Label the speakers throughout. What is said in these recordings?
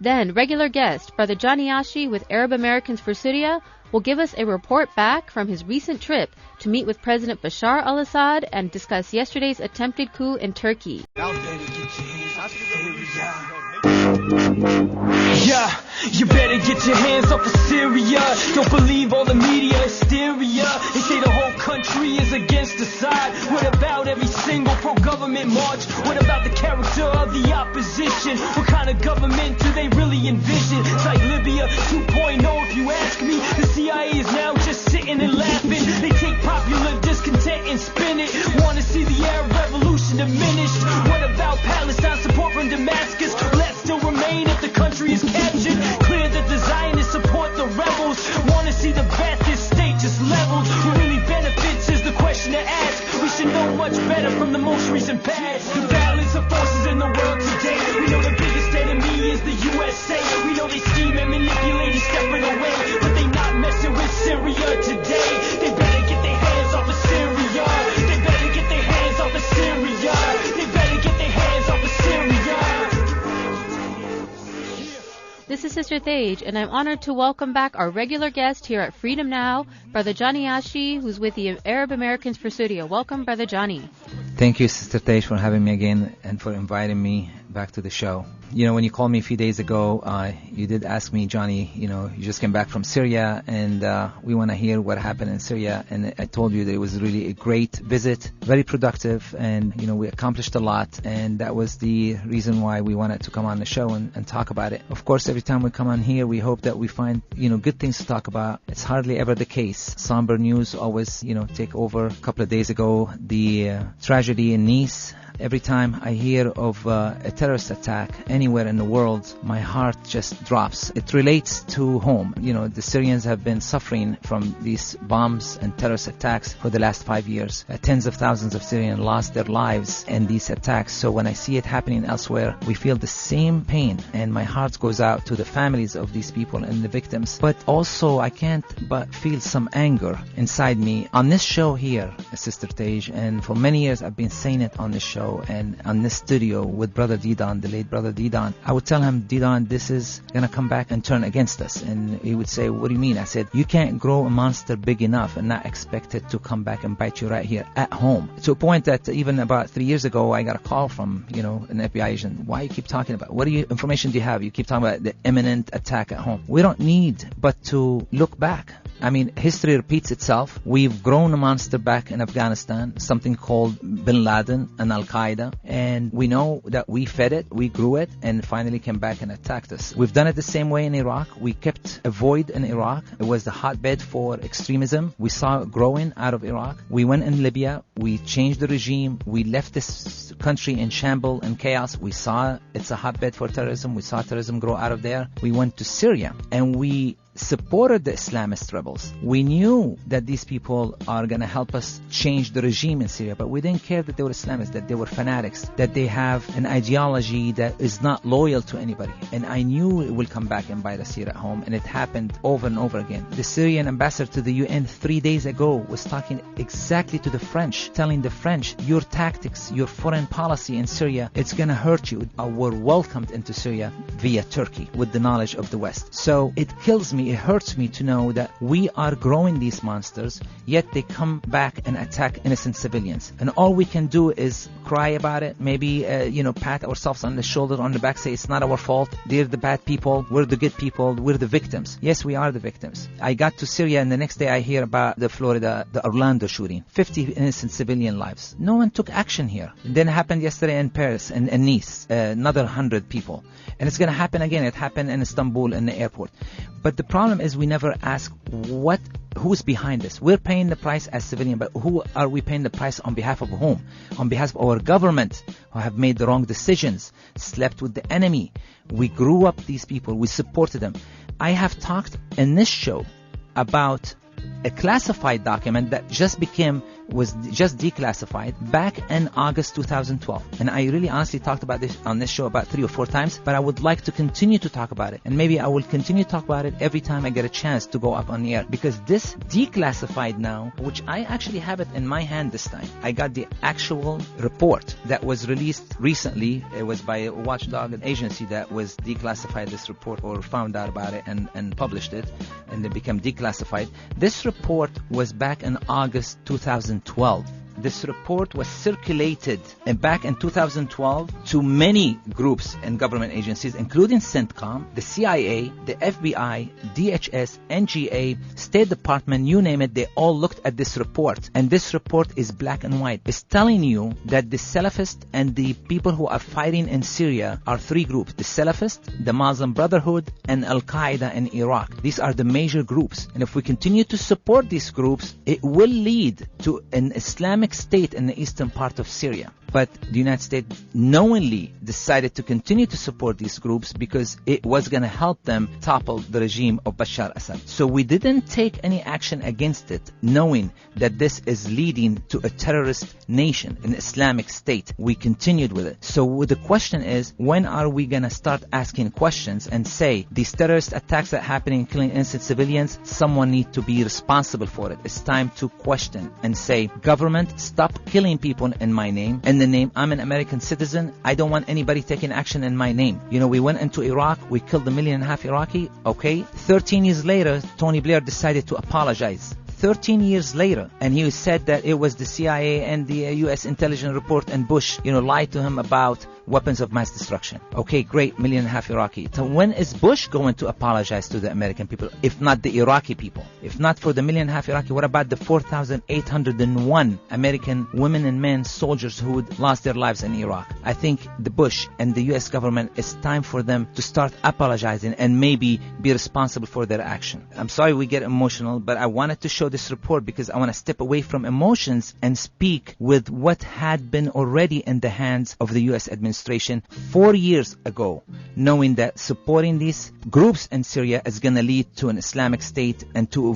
Speaker 1: Then, regular guest, Brother Johnny Achi with Arab Americans for Syria will give us a report back from his recent trip to meet with President Bashar al-Assad and discuss yesterday's attempted coup in Turkey.
Speaker 2: Yeah, you better get your hands off of Syria. Don't believe all the media hysteria. They say the whole country is against Assad. What about every single pro-government march? What about the character of the opposition? What kind of government do they really envision? It's like Libya 2.0 if you ask me. The CIA is now just sitting and laughing. They take popular discontent and spin it. Want to see the Arab revolution diminished? What about Palestine support from Damascus? Will that still remain if the country is captured? Clear that the Zionists support the rebels. Want to see the Baptist state just leveled. Who really benefits is the question to ask. We should know much better from the most recent past. The balance of forces in the world today. We know the biggest enemy is the USA. We know they scheme and manipulate and stepping away, but they not messing with Syria today. They better get their hands off of Syria. They better get their hands off of Syria. They better get their hands off of Syria.
Speaker 1: This is Sister Tej, and I'm honored to welcome back our regular guest here at Freedom Now, Brother Johnny Achi, who's with the Arab Americans for Syria. Welcome, Brother Johnny.
Speaker 3: Thank you, Sister Tej, for having me again and for inviting me back to the show. You know, when you called me a few days ago, you did ask me, Johnny, you know, you just came back from Syria and we want to hear what happened in Syria. And I told you that it was really a great visit, very productive, and, you know, we accomplished a lot. And that was the reason why we wanted to come on the show and talk about it. Of course, every time we come on here, we hope that we find, you know, good things to talk about. It's hardly ever the case. Somber news always, you know, take over. A couple of days ago, the tragedy in Nice. Every time I hear of a terrorist attack anywhere in the world, my heart just drops. It relates to home. You know, the Syrians have been suffering from these bombs and terrorist attacks for the last 5 years. Tens of thousands of Syrians lost their lives in these attacks. So when I see it happening elsewhere, we feel the same pain, and my heart goes out to the families of these people and the victims. But also, I can't but feel some anger inside me. On this show here, Sister Tej, and for many years I've been saying it on this show, and on this studio with Brother Didan, the late Brother Didan, I would tell him, Didan, this is going to come back and turn against us. And he would say, what do you mean? I said, you can't grow a monster big enough and not expect it to come back and bite you right here at home. To a point that even about 3 years ago, I got a call from, you know, an FBI agent. Why you keep talking about? What information do you have? You keep talking about the imminent attack at home. We don't need but to look back. I mean, history repeats itself. We've grown a monster back in Afghanistan, something called Bin Laden and Al-Qaeda, and we know that we fed it, we grew it, and finally came back and attacked us. We've done it the same way in Iraq. We kept a void in Iraq. It was the hotbed for extremism. We saw it growing out of Iraq. We went in Libya. We changed the regime. We left this country in shambles and chaos. We saw it's a hotbed for terrorism. We saw terrorism grow out of there. We went to Syria, and we supported the Islamist rebels. We knew that these people are going to help us change the regime in Syria, but we didn't care that they were Islamists, that they were fanatics, that they have an ideology that is not loyal to anybody. And I knew it will come back and bite us here at home, and it happened over and over again. The Syrian ambassador to the UN 3 days ago was talking exactly to the French, telling the French, your tactics, your foreign policy in Syria, it's going to hurt you. We're welcomed into Syria via Turkey with the knowledge of the West. So it kills me. It hurts me to know that we are growing these monsters, yet they come back and attack innocent civilians. And all we can do is cry about it, maybe, pat ourselves on the shoulder, on the back, say it's not our fault. They're the bad people. We're the good people. We're the victims. Yes, we are the victims. I got to Syria, and the next day I hear about the Orlando shooting. 50 innocent civilian lives. No one took action here. And then it happened yesterday in Paris and Nice, another 100 people. And it's going to happen again. It happened in Istanbul in the airport. But the problem is we never ask who's behind this. We're paying the price as civilian, but who are we paying the price on behalf of whom? On behalf of our government, who have made the wrong decisions, slept with the enemy. We grew up these people. We supported them. I have talked in this show about a classified document that just became was just declassified back in August 2012. And I really honestly talked about this on this show about 3 or 4 times, but I would like to continue to talk about it. And maybe I will continue to talk about it every time I get a chance to go up on the air. Because this declassified now, which I actually have it in my hand this time. I got the actual report that was released recently. It was by a watchdog agency that was declassified this report or found out about it and published it, and it became declassified. This report was back in August 2012. This report was circulated back in 2012 to many groups and government agencies, including CENTCOM, the CIA, the FBI, DHS, NGA, State Department, you name it, they all looked at this report. And this report is black and white. It's telling you that the Salafists and the people who are fighting in Syria are 3 groups. The Salafists, the Muslim Brotherhood, and Al-Qaeda in Iraq. These are the major groups. And if we continue to support these groups, it will lead to an Islamic state in the eastern part of Syria. But the United States knowingly decided to continue to support these groups because it was going to help them topple the regime of Bashar al-Assad. So we didn't take any action against it, knowing that this is leading to a terrorist nation, an Islamic state. We continued with it. So the question is, when are we going to start asking questions and say, these terrorist attacks that are happening, killing innocent civilians, someone needs to be responsible for it. It's time to question and say, government, stop killing people in my name. In the name, I'm an American citizen. I don't want anybody taking action in my name. You know, we went into Iraq. We killed 1.5 million Iraqi. Okay. 13 years later, Tony Blair decided to apologize. 13 years later, and he said that it was the CIA and the U.S. intelligence report and Bush, lied to him about weapons of mass destruction. Okay, great, 1.5 million Iraqi. So when is Bush going to apologize to the American people, if not the Iraqi people? If not for the 1.5 million Iraqi, what about the 4,801 American women and men, soldiers who lost their lives in Iraq? I think the Bush and the U.S. government, it's time for them to start apologizing and maybe be responsible for their action. I'm sorry we get emotional, but I wanted to show this report because I want to step away from emotions and speak with what had been already in the hands of the U.S. administration 4 years ago, knowing that supporting these groups in Syria is going to lead to an Islamic state and to a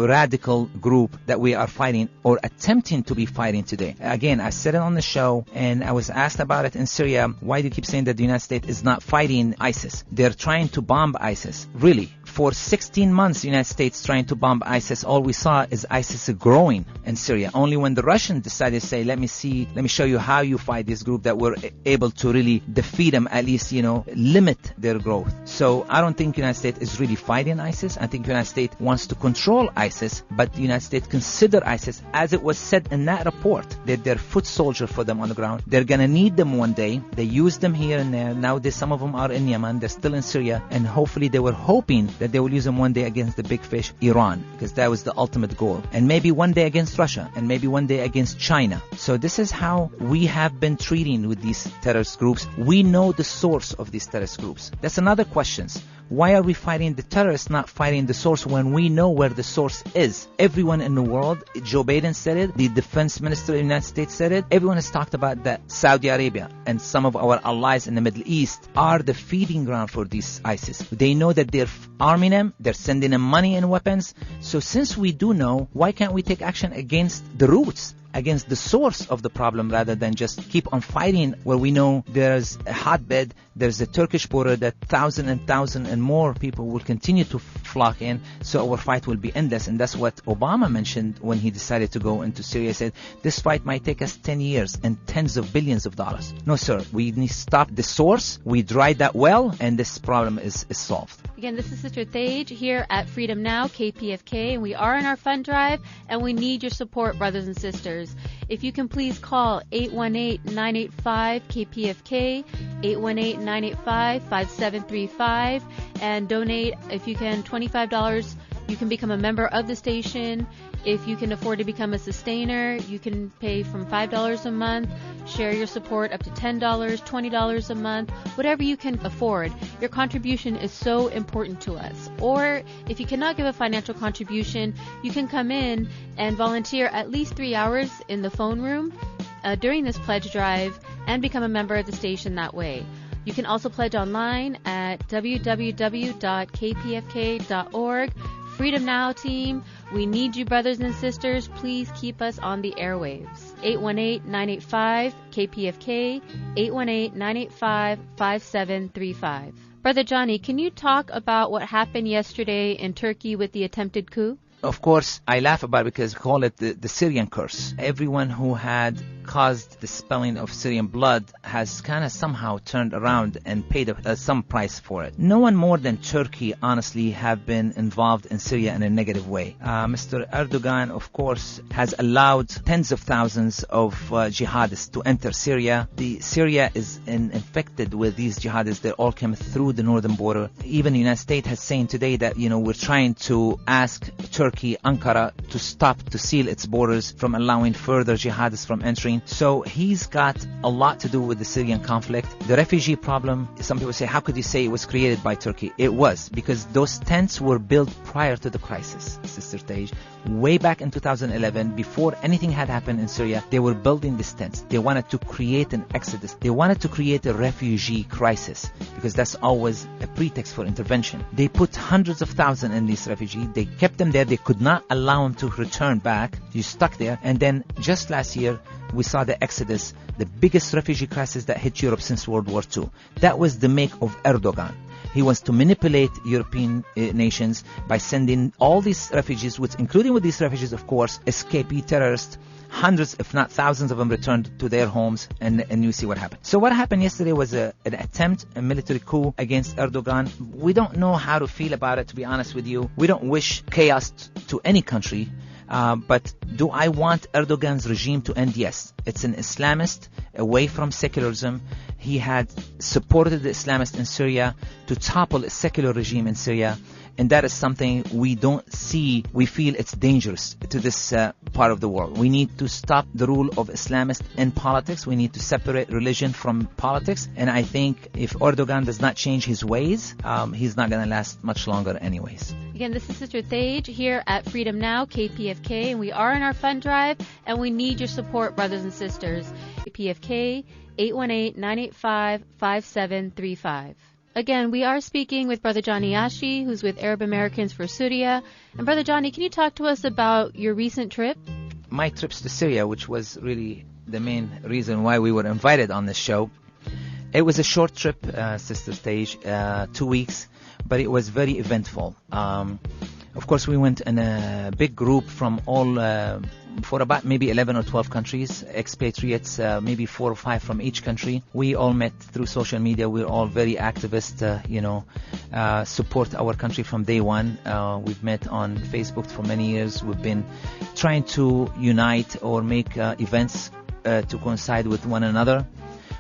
Speaker 3: radical group that we are fighting or attempting to be fighting today. Again, I said it on the show and I was asked about it in Syria. Why do you keep saying that the United States is not fighting ISIS? They're trying to bomb ISIS. Really? For 16 months, the United States trying to bomb ISIS, all we saw is ISIS growing in Syria. Only when the Russians decided to say, let me show you how you fight this group, that we're able to really defeat them, at least, limit their growth. So I don't think the United States is really fighting ISIS. I think the United States wants to control ISIS, but the United States consider ISIS, as it was said in that report, that they're foot soldier for them on the ground. They're going to need them one day. They use them here and there. Now some of them are in Yemen. They're still in Syria. And hopefully they were hoping that they will use them one day against the big fish, Iran, because that was the ultimate goal. And maybe one day against Russia, and maybe one day against China. So this is how we have been treating with these terrorist groups. We know the source of these terrorist groups. That's another question. Why are we fighting the terrorists, not fighting the source, when we know where the source is? Everyone in the world, Joe Biden said it, the defense minister of the United States said it, everyone has talked about that Saudi Arabia and some of our allies in the Middle East are the feeding ground for these ISIS. They know that they're arming them, they're sending them money and weapons. So since we do know, why can't we take action against the roots, against the source of the problem, rather than just keep on fighting where we know there's a hotbed, there's a Turkish border that thousands and more people will continue to flock in, so our fight will be endless. And that's what Obama mentioned when he decided to go into Syria. He said, this fight might take us 10 years and tens of billions of dollars. No, sir, we need to stop the source, we dried that well, and this problem is solved.
Speaker 1: Again, this is Sister Tej here at Freedom Now, KPFK, and we are in our fund drive, and we need your support, brothers and sisters. If you can please call 818-985-KPFK, 818-985-5735, and donate, if you can, $25. You can become a member of the station. If you can afford to become a sustainer, you can pay from $5 a month. Share your support up to $10, $20 a month, whatever you can afford. Your contribution is so important to us. Or if you cannot give a financial contribution, you can come in and volunteer at least 3 hours in the phone room during this pledge drive and become a member of the station that way. You can also pledge online at www.kpfk.org. Freedom Now team, we need you, brothers and sisters. Please keep us on the airwaves. 818-985-KPFK, 818-985-5735. Brother Johnny, can you talk about what happened yesterday in Turkey with the attempted coup?
Speaker 3: Of course, I laugh about it because we call it the Syrian curse. Everyone who had caused the spilling of Syrian blood has kind of somehow turned around and paid some price for it. No one more than Turkey, honestly, have been involved in Syria in a negative way. Mr. Erdogan, of course, has allowed tens of thousands of jihadists to enter Syria. Syria is infected with these jihadists that all came through the northern border. Even the United States has saying today that, we're trying to ask Turkey, Ankara, to stop, to seal its borders from allowing further jihadists from entering. So he's got a lot to do with the Syrian conflict. The refugee problem, some people say, how could you say it was created by Turkey? It was, because those tents were built prior to the crisis, Sister Tej. Way back in 2011, before anything had happened in Syria, they were building these tents. They wanted to create an exodus. They wanted to create a refugee crisis, because that's always a pretext for intervention. They put hundreds of thousands in these refugees. They kept them there. They could not allow them to return back. You stuck there. And then just last year, we saw the exodus, the biggest refugee crisis that hit Europe since World War II. That was the make of Erdogan. He wants to manipulate European nations by sending all these refugees, including with these refugees, of course, escapee terrorists. Hundreds, if not thousands of them returned to their homes, and you see what happened. So what happened yesterday was an attempt, a military coup against Erdogan. We don't know how to feel about it, to be honest with you. We don't wish chaos to any country. But do I want Erdogan's regime to end? Yes. It's an Islamist away from secularism. He had supported the Islamists in Syria to topple a secular regime in Syria. And that is something we don't see. We feel it's dangerous to this part of the world. We need to stop the rule of Islamists in politics. We need to separate religion from politics. And I think if Erdogan does not change his ways, he's not going to last much longer anyways.
Speaker 1: Again, this is Sister Tej here at Freedom Now, KPFK, and we are in our fund drive, and we need your support, brothers and sisters. KPFK, 818-985-5735. Again, we are speaking with Brother Johnny Achi, who's with Arab Americans for Syria. And Brother Johnny, can you talk to us about your recent trip?
Speaker 3: My trips to Syria, which was really the main reason why we were invited on this show. It was a short trip, Sister Tej, 2 weeks, but it was very eventful. Of course, we went in a big group from all, for about maybe 11 or 12 countries, expatriates, maybe 4 or 5 from each country. We all met through social media. We're all very activist, support our country from day one. We've met on Facebook for many years. We've been trying to unite or make events to coincide with one another.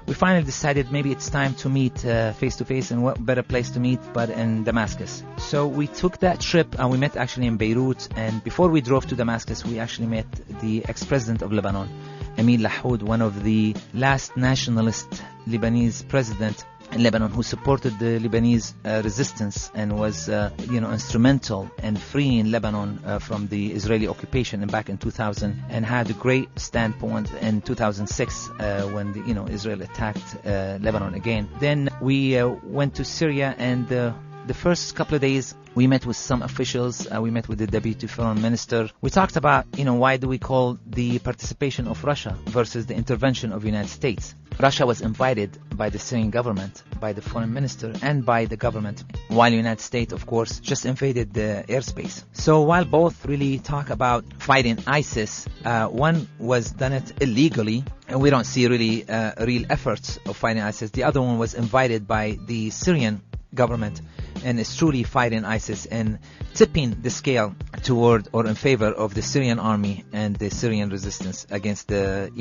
Speaker 3: We finally decided maybe it's time to meet face-to-face, and what better place to meet but in Damascus. So we took that trip, and we met actually in Beirut, and before we drove to Damascus, we actually met the ex-president of Lebanon, Emil Lahoud, one of the last nationalist Lebanese president in Lebanon, who supported the Lebanese resistance and was instrumental in freeing Lebanon from the Israeli occupation back in 2000, and had a great standpoint in 2006 when Israel attacked Lebanon again. Then we went to Syria, and the first couple of days we met with some officials. We met with the deputy foreign minister. We talked about, why do we call the participation of Russia versus the intervention of the United States. Russia was invited by the Syrian government, by the foreign minister, and by the government, while the United States, of course, just invaded the airspace. So while both really talk about fighting ISIS, one was done it illegally, and we don't see really real efforts of fighting ISIS. The other one was invited by the Syrian government and is truly fighting ISIS and tipping the scale toward or in favor of the Syrian army and the Syrian resistance against the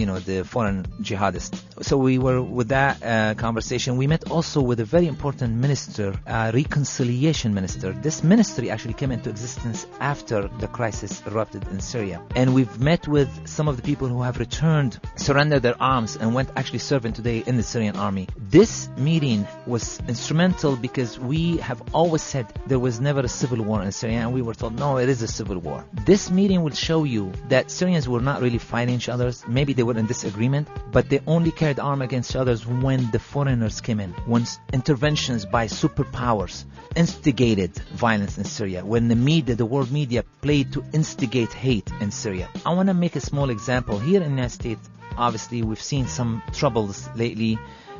Speaker 3: foreign jihadists. So we were with that conversation. We met also with a very important minister, reconciliation minister. This ministry actually came into existence after the crisis erupted in Syria. And we've met with some of the people who have returned, surrendered their arms, and went actually serving today in the Syrian army. This meeting was instrumental because we have always said there was never a civil war in Syria, and we were told, no, it is a civil war. This meeting will show you that Syrians were not really fighting each other. Maybe they were in disagreement, but they only carried arms against each other when the foreigners came in, when interventions by superpowers instigated violence in Syria, when the media, the world media, played to instigate hate in Syria. I want to make a small example. Here in the United States, obviously, we've seen some troubles lately,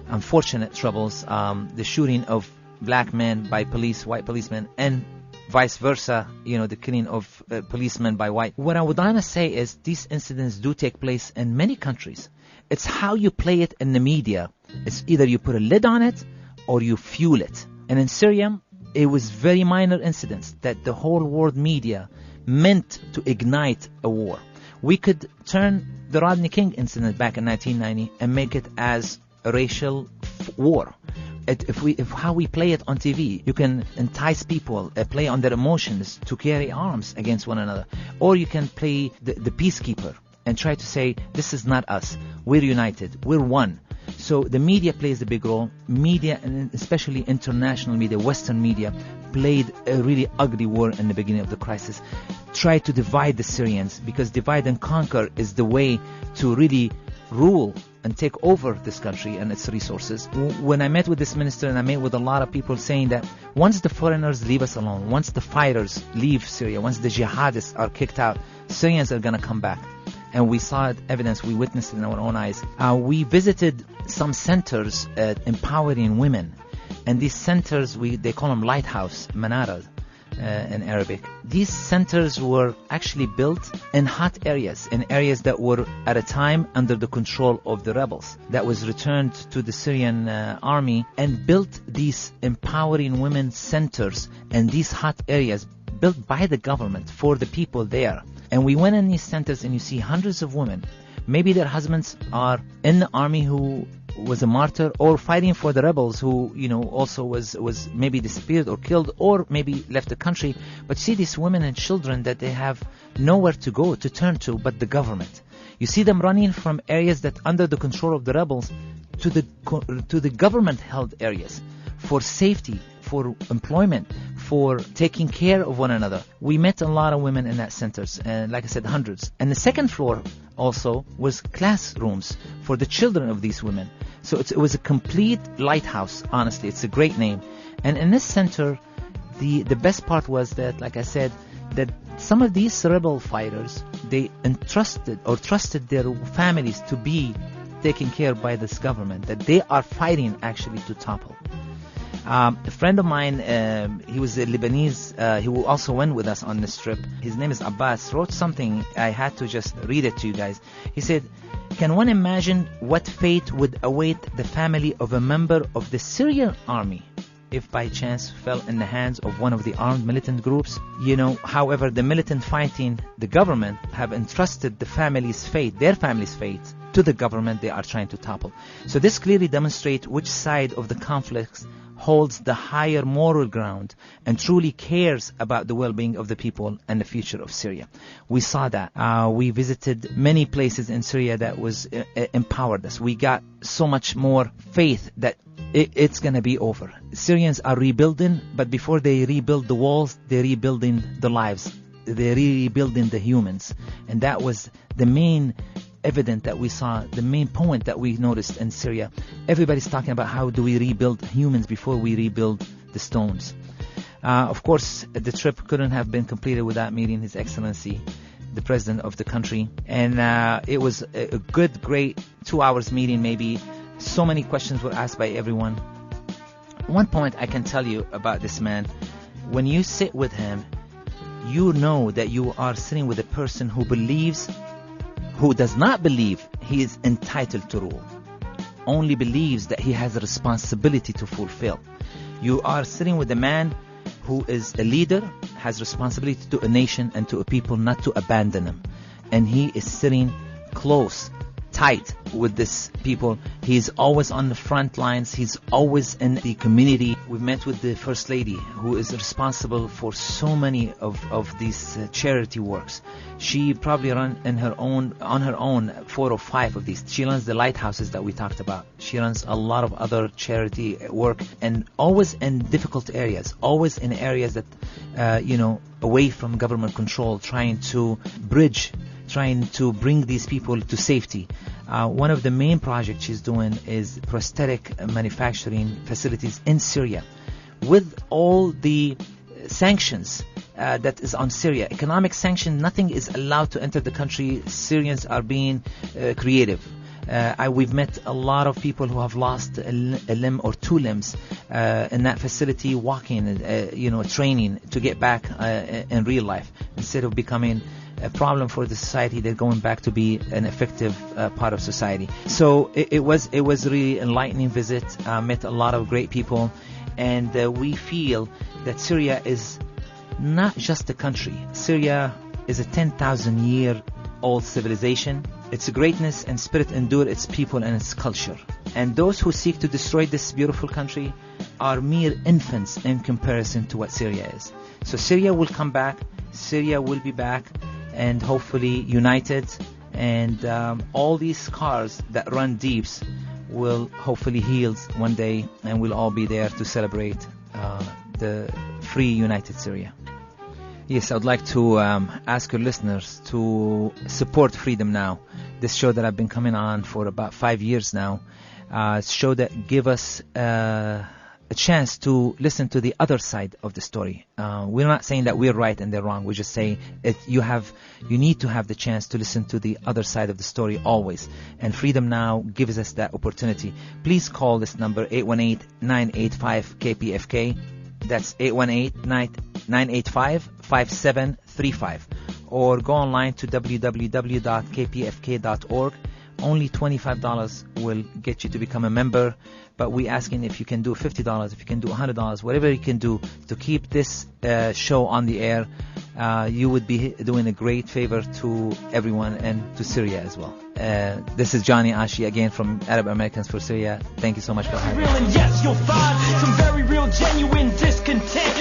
Speaker 3: unfortunate troubles, the shooting of black men by police, white policemen, and vice versa, the killing of policemen by white. What I would want to say is these incidents do take place in many countries. It's how you play it in the media. It's either you put a lid on it or you fuel it. And in Syria, it was very minor incidents that the whole world media meant to ignite a war. We could turn the Rodney King incident back in 1990 and make it as a racial war. If how we play it on TV, you can entice people, play on their emotions to carry arms against one another. Or you can play the peacekeeper and try to say, this is not us. We're united. We're one. So the media plays a big role. Media, and especially international media, Western media, played a really ugly war in the beginning of the crisis. Tried to divide the Syrians, because divide and conquer is the way to really rule and take over this country and its resources. When I met with this minister, and I met with a lot of people saying that once the foreigners leave us alone, once the fighters leave Syria, once the jihadists are kicked out, Syrians are going to come back. And we saw evidence, we witnessed it in our own eyes. We visited some centers empowering women. And these centers, they call them lighthouse, manara in Arabic. These centers were actually built in hot areas, in areas that were at a time under the control of the rebels, that was returned to the Syrian army, and built these empowering women centers in these hot areas built by the government for the people there. And we went in these centers and you see hundreds of women. Maybe their husbands are in the army who was a martyr, or fighting for the rebels who, also was maybe disappeared or killed, or maybe left the country. But see these women and children that they have nowhere to go, to turn to, but the government. You see them running from areas that under the control of the rebels to the government-held areas for safety, for employment, for taking care of one another. We met a lot of women in that centers, and like I said, hundreds. And the second floor also was classrooms for the children of these women. So it was a complete lighthouse, honestly. It's a great name. And in this center, the best part was that, like I said, that some of these rebel fighters, they trusted their families to be taken care of by this government, that they are fighting actually to topple. A friend of mine, he was a Lebanese, who also went with us on this trip. His name is Abbas, wrote something. I had to just read it to you guys. He said, can one imagine what fate would await the family of a member of the Syrian army if by chance fell in the hands of one of the armed militant groups? However, the militant fighting the government have entrusted their family's fate to the government they are trying to topple. So this clearly demonstrates which side of the conflict holds the higher moral ground and truly cares about the well-being of the people and the future of Syria. We saw that. We visited many places in Syria that was empowered us. We got so much more faith that it's going to be over. Syrians are rebuilding, but before they rebuild the walls, they're rebuilding the lives. They're rebuilding the humans. And that was the main evident that we saw, the main point that we noticed in Syria. Everybody's talking about how do we rebuild humans before we rebuild the stones. Of course, the trip couldn't have been completed without meeting His Excellency, the President of the country. And it was a good, great 2 hours meeting maybe. So many questions were asked by everyone. One point I can tell you about this man, when you sit with him, you know that you are sitting with a person who does not believe he is entitled to rule, only believes that he has a responsibility to fulfill. You are sitting with a man who is a leader, has responsibility to a nation and to a people, not to abandon them. And he is sitting close tight with this people. He's always on the front lines. He's always in the community. We met with the First Lady, who is responsible for so many of these charity works. She probably on her own 4 or 5 of these. She runs the lighthouses that we talked about. She runs a lot of other charity work, and always in difficult areas, always in areas that away from government control, trying to bring these people to safety. One of the main projects she's doing is prosthetic manufacturing facilities in Syria. With all the sanctions that is on Syria, economic sanctions, nothing is allowed to enter the country. Syrians are being creative. We've met a lot of people who have lost a limb or 2 limbs in that facility, walking, training to get back in real life. Instead of becoming a problem for the society, they're going back to be an effective part of society. So it was a really enlightening visit. Met a lot of great people, and we feel that Syria is not just a country. Syria is a 10,000-year-old civilization. Its greatness and spirit endure its people and its culture. And those who seek to destroy this beautiful country are mere infants in comparison to what Syria is. So Syria will come back. Syria will be back, and hopefully united. And all these scars that run deep will hopefully heal one day, and we'll all be there to celebrate the free, united Syria. Yes, I would like to ask your listeners to support Freedom Now. This show that I've been coming on for about 5 years now. It's a show that give us a chance to listen to the other side of the story. We're not saying that we're right and they're wrong. We're just saying you need to have the chance to listen to the other side of the story always. And Freedom Now gives us that opportunity. Please call this number, 818-985-KPFK. That's 818-985-5735. Or go online to www.kpfk.org. Only $25 will get you to become a member, but we're asking if you can do $50, if you can do $100, whatever you can do to keep this show on the air. You would be doing a great favor to everyone and to Syria as well. This is Johnny Achi again from Arab Americans for Syria. Thank you so much for having me.
Speaker 2: Yes, you'll find some very real, genuine discontent.